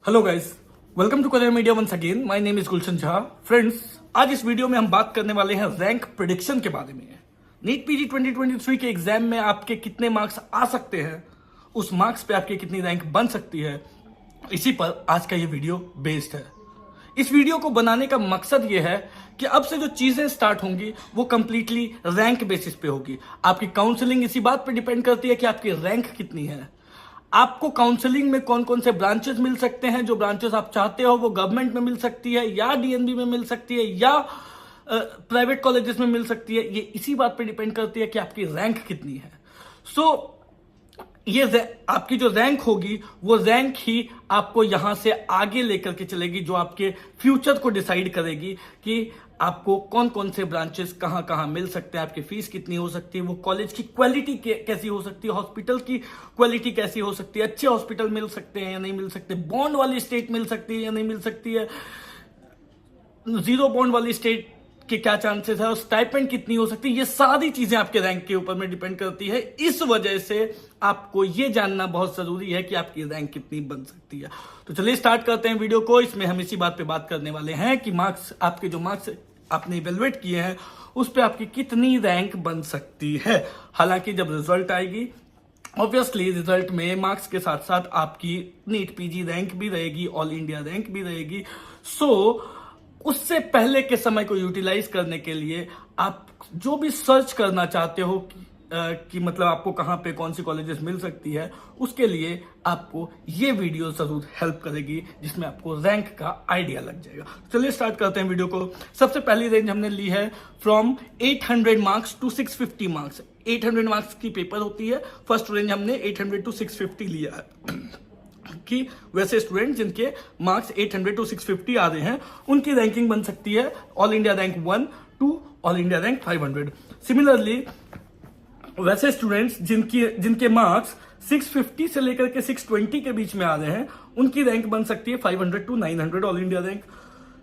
Hello guys, welcome to career media once again. My name is Gulshan Jha. Friends, आज इस video में हम बात करने वाले हैं रैंक प्रेडिक्शन के बारे में। नीट पीजी 2023 के एग्जाम में आपके कितने मार्क्स आ सकते हैं, उस मार्क्स पे आपकी कितनी रैंक बन सकती है, इसी पर आज का ये वीडियो बेस्ड है। इस वीडियो को बनाने का मकसद ये है कि अब से जो चीजें स्टार्ट होंगी वो कंप्लीटली रैंक बेसिस पे होगी। आपकी काउंसलिंग इसी बात पे डिपेंड करती है कि आपकी रैंक कितनी है। आपको काउंसलिंग में कौन कौन से ब्रांचेस मिल सकते हैं, जो ब्रांचेस आप चाहते हो वो गवर्नमेंट में मिल सकती है या डीएनबी में मिल सकती है या प्राइवेट कॉलेजेस में मिल सकती है, ये इसी बात पे डिपेंड करती है कि आपकी रैंक कितनी है। ये आपकी जो रैंक होगी वो रैंक ही आपको यहां से आगे लेकर के चलेगी, जो आपके फ्यूचर को डिसाइड करेगी कि आपको कौन कौन से ब्रांचेस कहां कहां मिल सकते हैं, आपकी फीस कितनी हो सकती है, वो कॉलेज की क्वालिटी कैसी हो सकती है, हॉस्पिटल की क्वालिटी कैसी हो सकती है, अच्छे हॉस्पिटल मिल सकते हैं या नहीं मिल सकते, बॉन्ड वाली स्टेट मिल सकती है या नहीं मिल सकती है, जीरो बॉन्ड वाली स्टेट के क्या चांसेस है, और स्टाइपेंड कितनी हो सकती है। ये सारी चीजें आपके रैंक के ऊपर में डिपेंड करती है। इस वजह से आपको ये जानना बहुत जरूरी है कि आपकी रैंक कितनी बन सकती है। तो चलिए स्टार्ट करते हैं वीडियो को। इसमें हम इसी बात पे बात करने वाले हैं कि मार्क्स, आपके जो मार्क्स आपने इवेलुएट किए हैं उस पर आपकी कितनी रैंक बन सकती है। हालांकि जब रिजल्ट आएगी, ऑब्वियसली रिजल्ट में मार्क्स के साथ साथ आपकी नीट पीजी रैंक भी रहेगी, ऑल इंडिया रैंक भी रहेगी। उससे पहले के समय को यूटिलाइज करने के लिए आप जो भी सर्च करना चाहते हो कि मतलब आपको कहां पे कौन सी कॉलेजेस मिल सकती है, उसके लिए आपको ये वीडियो जरूर हेल्प करेगी, जिसमें आपको रैंक का आइडिया लग जाएगा। चलिए स्टार्ट करते हैं वीडियो को। सबसे पहली रेंज हमने ली है from 800 marks to 650 marks. 800 marks की पेपर होती है। फर्स्ट रेंज हमने 800 टू 650 लिया है कि वैसे स्टूडेंट जिनके मार्क्स 800 टू 650 आ रहे हैं उनकी रैंकिंग बन सकती है all India rank 1 to all India rank 500। Similarly वैसे स्टूडेंट्स जिनके मार्क्स 650 से लेकर के 620 के बीच में आ रहे हैं उनकी रैंक बन सकती है 500 to 900 all India rank.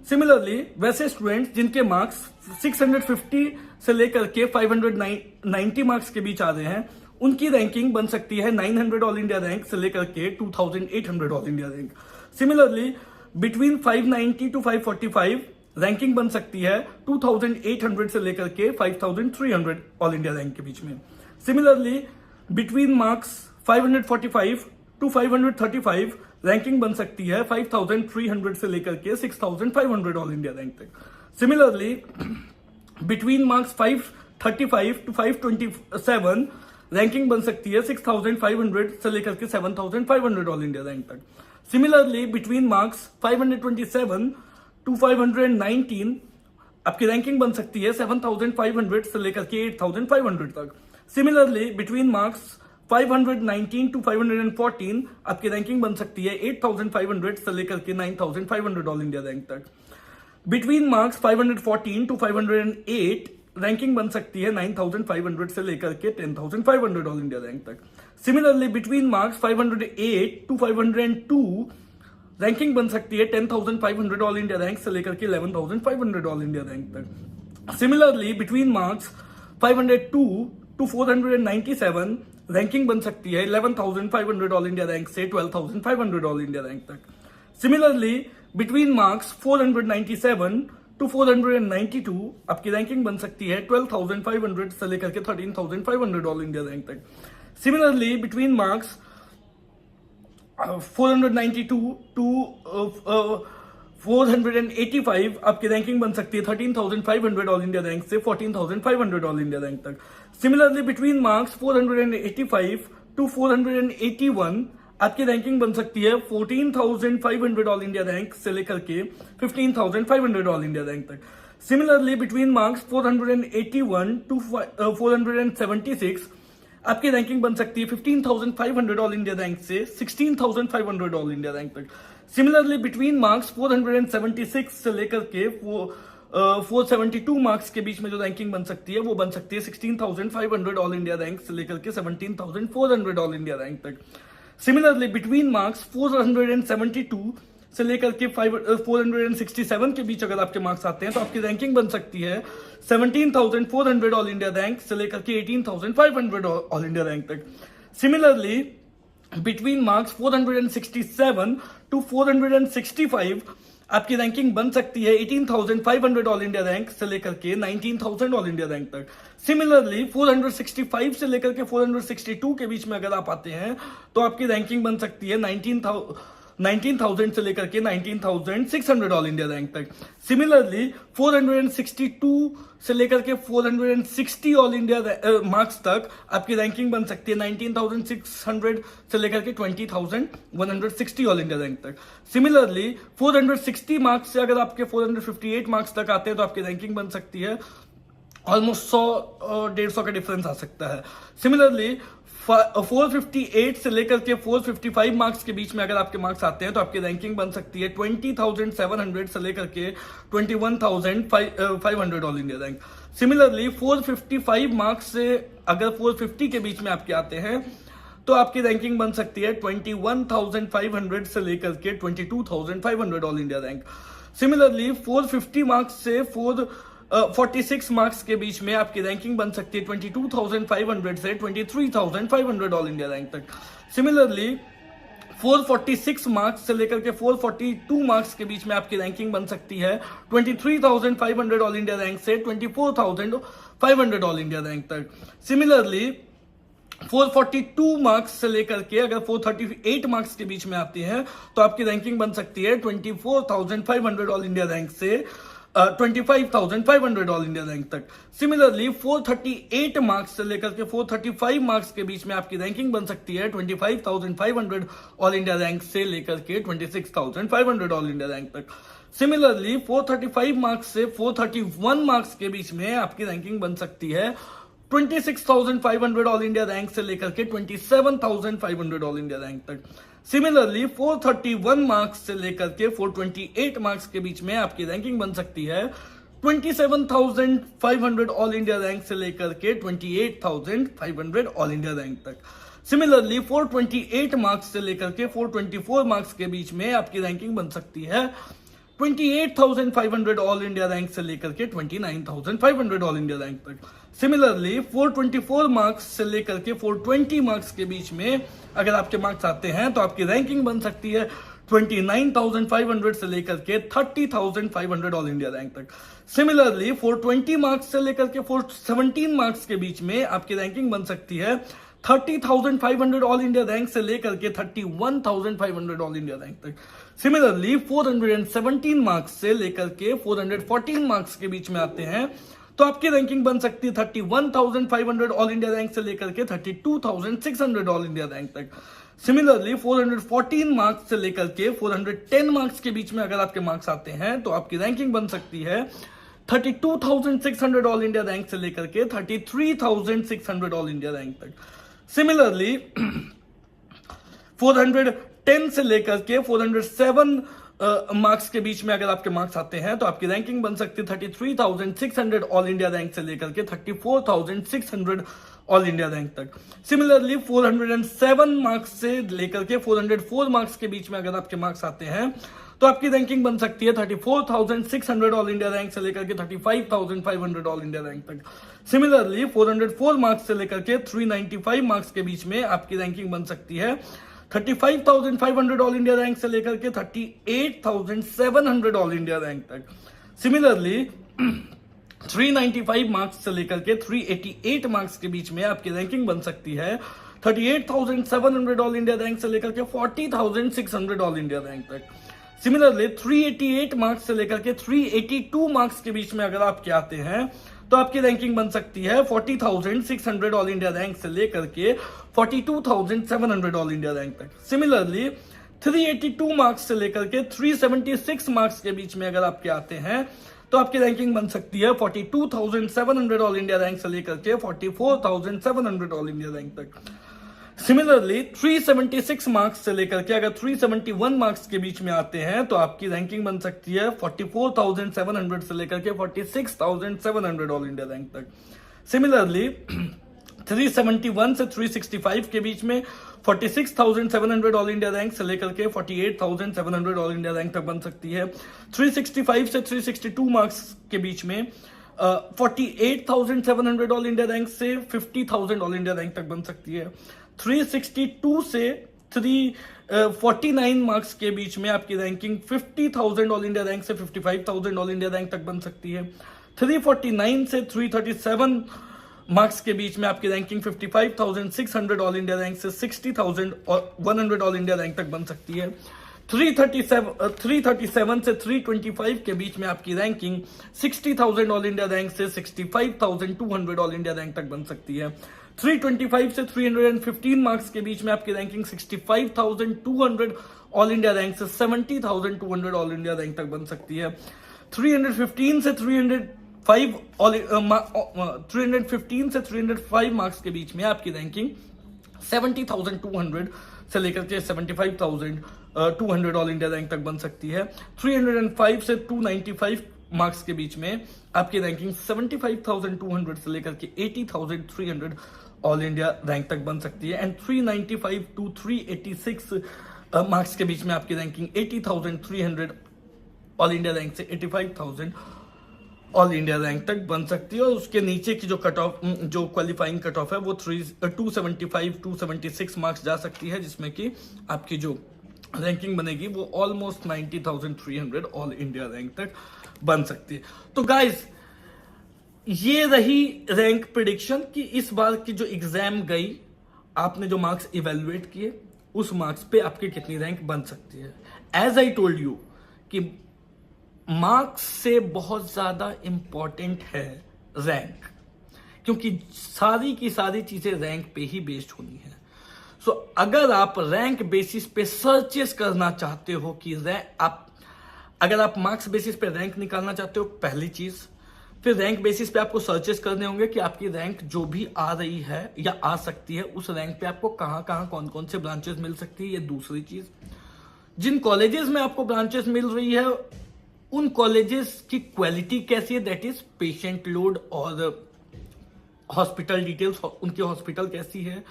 Similarly वैसे स्टूडेंट्स जिनके मार्क्स 650 से लेकर के 590 मार्क्स के बीच आ रहे हैं उनकी रैंकिंग बन सकती है 900 ऑल इंडिया रैंक से लेकर के 2800 all India rank. Similarly between 590 to 545 ranking बन सकती है 2800 से लेकर के 5300 ऑल इंडिया रैंक के बीच में। Similarly between marks 545 to 535 ranking बन सकती है 5300 से लेकर के 6500 ऑल इंडिया रैंक तक। Similarly between marks 535 to 527 ranking बन सकती है 6500 से लेकर के 7500 ऑल इंडिया रैंक तक। सिमिलरली बिटवीन मार्क्स 527 टू 519 आपकी रैंकिंग बन सकती है 7500 से लेकर के 8500 तक। सिमिलरली बिटवीन मार्क्स 519 टू 514 आपकी रैंकिंग बन सकती है 8500 से लेकर के 9500 ऑल इंडिया रैंक तक। बिटवीन मार्क्स 514 टू 508 रैंकिंग बन सकती है 9500 से लेकर के 10500 ऑल इंडिया रैंक तक। Similarly between marks 508 to 502 ranking बन सकती है 10500 ऑल इंडिया रैंक से लेकर के 11500 ऑल इंडिया रैंक तक। Similarly between marks 502 to 497 ranking बन सकती है 11500 ऑल इंडिया रैंक से 12500 ऑल इंडिया रैंक तक। सिमिलरली बिटवीन मार्क्स 497 टू 492 आपकी रैंकिंग बन सकती है 12500 से लेकर के 13500 ऑल इंडिया रैंक तक। सिमिलरली बिटवीन मार्क्स 492 टू 485 आपकी रैंकिंग बन सकती है 13500 ऑल इंडिया रैंक से 14500 ऑल इंडिया रैंक तक। सिमिलरली बिटवीन मार्क्स 485 टू 481 आपकी रैंकिंग बन सकती है 14500 ऑल इंडिया रैंक से लेकर के 15500 ऑल इंडिया रैंक तक। सिमिलरली बिटवीन मार्क्स 481 टू 476 आपकी रैंकिंग बन सकती है 15500 ऑल इंडिया रैंक से 16500 ऑल इंडिया रैंक तक। सिमिलरली बिटवीन मार्क्स 476 से लेकर के 472 मार्क्स के बीच में जो रैंकिंग बन सकती है वो बन सकती है 16500 ऑल इंडिया रैंक से लेकर के 17400 ऑल इंडिया रैंक तक। सिमिलरली बिटवीन मार्क्स 472 से लेकर के 467 के बीच अगर आपके मार्क्स आते हैं तो आपकी रैंकिंग बन सकती है 17,400 ऑल इंडिया रैंक से लेकर के 18,500 ऑल इंडिया रैंक तक। सिमिलरली बिटवीन मार्क्स 467 टू 465 आपकी रैंकिंग बन सकती है 18,500 ऑल इंडिया रैंक से लेकर के 19,000 ऑल इंडिया रैंक तक। सिमिलरली 465 से लेकर के 462 के बीच में अगर आप आते हैं तो आपकी रैंकिंग बन सकती है 19,000 से लेकर के 19,600 ऑल इंडिया रैंक तक। सिमिलरली 462 से लेकर के 460 ऑल इंडिया मार्क्स तक आपकी रैंकिंग बन सकती है 19,600 से लेकर के 20,160 ऑल इंडिया रैंक तक। सिमिलरली 460 मार्क्स से अगर आपके 458 मार्क्स तक आते हैं तो आपकी रैंकिंग बन सकती है ऑलमोस्ट 100-150 का डिफरेंस आ सकता है। सिमिलरली 458 से लेकर के 455 मार्क्स के बीच में अगर आपके मार्क्स आते हैं तो आपकी रैंकिंग बन सकती है 20,700 से लेकर के 21,500 all India rank. Similarly 455 marks से अगर 450 के बीच में आपके आते हैं तो आपकी रैंकिंग बन सकती है 21,500 से लेकर के 22,500 all India rank. Similarly 450 marks से 46 मार्क्स के बीच में आपकी रैंकिंग बन सकती है 22,500 से 23,500 ऑल इंडिया रैंक तक। सिमिलरली 446 मार्क्स से लेकर के 442 मार्क्स के बीच में आपकी रैंकिंग बन सकती है 23,500 ऑल इंडिया रैंक से 24,500 ऑल इंडिया रैंक तक। सिमिलरली 442 मार्क्स से लेकर के अगर 438 मार्क्स के बीच में आती है तो आपकी रैंकिंग बन सकती है 24,500 ऑल इंडिया रैंक से 25,500 ऑल इंडिया रैंक तक। सिमिलरली 438 मार्क्स से लेकर के 435 मार्क्स के बीच में आपकी रैंकिंग बन सकती है 25,500 ऑल इंडिया रैंक से लेकर के 26,500 ऑल इंडिया रैंक तक। सिमिलरली 435 मार्क्स से 431 मार्क्स के बीच में आपकी रैंकिंग बन सकती है 26,500 ऑल इंडिया रैंक से लेकर के 27,500 ऑल इंडिया रैंक तक। सिमिलरली 431 मार्क्स से लेकर के 428 मार्क्स के बीच में आपकी रैंकिंग बन सकती है 27,500 ऑल इंडिया रैंक से लेकर के 28,500 ऑल इंडिया रैंक तक। सिमिलरली 428 मार्क्स से लेकर के 424 मार्क्स के बीच में आपकी रैंकिंग बन सकती है 28,500 ऑल इंडिया रैंक से लेकर के 29,500 ऑल इंडिया रैंक तक। सिमिलरली 424 मार्क्स से लेकर के 420 मार्क्स के बीच में अगर आपके मार्क्स आते हैं तो आपकी रैंकिंग बन सकती है 29,500 से लेकर के 30,500 ऑल इंडिया रैंक तक। सिमिलरली 420 मार्क्स से लेकर के 417 मार्क्स के बीच में आपकी रैंकिंग बन सकती है 30,500 ऑल इंडिया रैंक से लेकर के 31,500 ऑल इंडिया रैंक तक। सिमिलरली 417 मार्क्स से लेकर के 414 मार्क्स के बीच में आते हैं तो आपकी रैंकिंग बन सकती है 31,500 ऑल इंडिया रैंक से लेकर के 32,600 ऑल इंडिया रैंक तक। सिमिलरली 414 मार्क्स से लेकर के 410 मार्क्स के बीच में अगर आपके मार्क्स आते हैं तो आपकी रैंकिंग बन सकती है 32,600 ऑल इंडिया रैंक से लेकर के 33,600 ऑल इंडिया रैंक तक। सिमिलरली 410 से लेकर के 407 मार्क्स के बीच में अगर आपके मार्क्स आते हैं तो आपकी रैंकिंग बन सकती है 33,600 ऑल इंडिया रैंक से लेकर के 34,600 ऑल इंडिया रैंक तक। सिमिलरली 407 मार्क्स से लेकर के 404 मार्क्स के बीच में अगर आपके मार्क्स आते हैं तो आपकी रैंकिंग बन सकती है 34,600 ऑल इंडिया रैंक से लेकर के 35,500 ऑल इंडिया रैंक तक। सिमिलरली 404 मार्क्स से लेकर के 395 मार्क्स के बीच में आपकी रैंकिंग बन सकती है 35,500 ऑल इंडिया रैंक से लेकर के 38,700 ऑल इंडिया रैंक तक। सिमिलरली 395 मार्क्स से लेकर के 388 मार्क्स के बीच में आपकी रैंकिंग बन सकती है 38,700 ऑल इंडिया रैंक से लेकर के 40,600 ऑल इंडिया रैंक तक। सिमिलरली 388 मार्क्स से लेकर के 382 मार्क्स के बीच में अगर आपके आते हैं तो आपकी रैंकिंग बन सकती है 40,600 ऑल इंडिया रैंक से लेकर के 42,700 ऑल इंडिया रैंक तक। सिमिलरली 382 मार्क्स से लेकर के 376 मार्क्स के बीच में अगर आपके आते हैं तो आपकी रैंकिंग बन सकती है 42,700 ऑल इंडिया रैंक से लेकर के 44,700 ऑल इंडिया रैंक तक। सिमिलरली 376 मार्क्स से लेकर के अगर 371 मार्क्स के बीच में आते हैं तो आपकी रैंकिंग बन सकती है 44,700 से लेकर के 46,700 ऑल इंडिया रैंक तक। सिमिलरली 371 से 365 के बीच में 46,700 ऑल इंडिया रैंक से लेकर के 48,700 ऑल इंडिया रैंक तक बन सकती है। 365 से 362 मार्क्स के बीच में 48,700 ऑल इंडिया रैंक से 50,000 ऑल इंडिया रैंक तक बन सकती है। 362 से 349 मार्क्स के बीच में आपकी रैंकिंग 50,000 ऑल इंडिया रैंक से 55,000 ऑल इंडिया रैंक तक बन सकती है। 349 से 337 मार्क्स के बीच में आपकी रैंकिंग 55,600 ऑल इंडिया रैंक से 60,100 ऑल इंडिया रैंक तक बन सकती है। 337 से 325 के बीच में आपकी रैंकिंग 60,000 ऑल इंडिया रैंक से 65,200 ऑल इंडिया रैंक तक बन सकती है। 325 से 315 मार्क्स के बीच में आपकी रैंकिंग 65,200 ऑल इंडिया रैंक से 70,200 ऑल इंडिया रैंक तक बन सकती है। 315 से 305 मार्क्स के बीच में आपकी रैंकिंग 70,200 से लेकर के 75,200 ऑल इंडिया रैंक तक बन सकती है। 305 से 295 मार्क्स के बीच में आपकी रैंकिंग 75,200 से लेकर के 80,300 ऑल इंडिया रैंक तक बन सकती है। एंड 395 टू 386 मार्क्स के बीच में आपकी रैंकिंग 80,300 ऑल इंडिया रैंक से 85,000 ऑल इंडिया रैंक तक बन सकती है। और उसके नीचे की जो कट ऑफ, जो क्वालिफाइंग कट ऑफ है वो 275 276 मार्क्स जा सकती है, जिसमें कि आपकी जो रैंकिंग बनेगी वो ऑलमोस्ट 90,300 ऑल इंडिया रैंक तक बन सकती है। तो गाइस, ये रही रैंक प्रिडिक्शन कि इस बार की जो एग्जाम गई, आपने जो मार्क्स इवेलुएट किए, उस मार्क्स पे आपकी कितनी रैंक बन सकती है। एज आई टोल्ड यू कि मार्क्स से बहुत ज्यादा इंपॉर्टेंट है रैंक, क्योंकि सारी की सारी चीजें रैंक पे ही बेस्ड होनी है। सो अगर आप रैंक बेसिस पे सर्चेस करना चाहते हो कि अगर आप मार्क्स बेसिस पे रैंक निकालना चाहते हो, पहली चीज, फिर रैंक बेसिस पे आपको सर्चेस करने होंगे कि आपकी रैंक जो भी आ रही है या आ सकती है, उस रैंक पे आपको कहां कहां कौन कौन से ब्रांचेस मिल सकती है, ये दूसरी चीज। जिन कॉलेजेस में आपको ब्रांचेस मिल रही है, उन कॉलेजेस की क्वालिटी कैसी है, दैट इज पेशेंट लोड और हॉस्पिटल डिटेल्स, उनकी हॉस्पिटल कैसी है,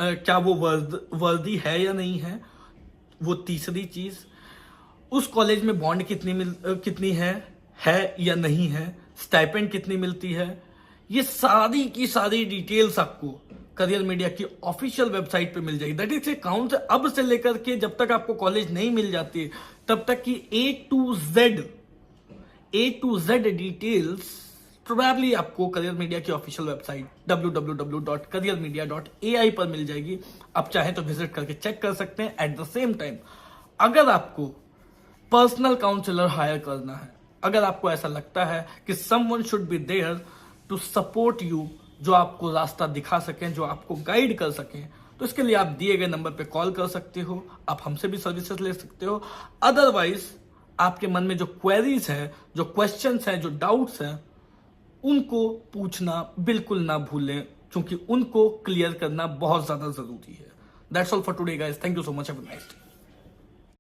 क्या वो वर्दी है या नहीं है, वो तीसरी चीज। उस कॉलेज में बॉन्ड कितनी है या नहीं है, स्टाइपेंड कितनी मिलती है, ये सारी की सारी डिटेल्स आपको करियर मीडिया की ऑफिशियल वेबसाइट पे मिल जाएगी। दैट इज अकाउंट अब से लेकर के जब तक आपको कॉलेज नहीं मिल जाती तब तक की A to Z details probably आपको करियर मीडिया की ऑफिशियल वेबसाइट www.careermedia.ai पर मिल जाएगी। आप चाहें तो विजिट करके चेक कर सकते हैं। एट द सेम टाइम, अगर आपको पर्सनल काउंसलर हायर करना है, अगर आपको ऐसा लगता है कि someone should be there to support you, जो आपको रास्ता दिखा सकें, जो आपको गाइड कर सकें, तो इसके लिए आप दिए गए नंबर पे कॉल कर सकते हो, आप हमसे भी सर्विसेज ले सकते हो। अदरवाइज आपके मन में जो क्वेरीज है, जो क्वेश्चंस हैं, जो डाउट्स हैं, उनको पूछना बिल्कुल ना भूलें, क्योंकि उनको क्लियर करना बहुत ज्यादा जरूरी है। That's all for today guys, thank you so much, have a nice day.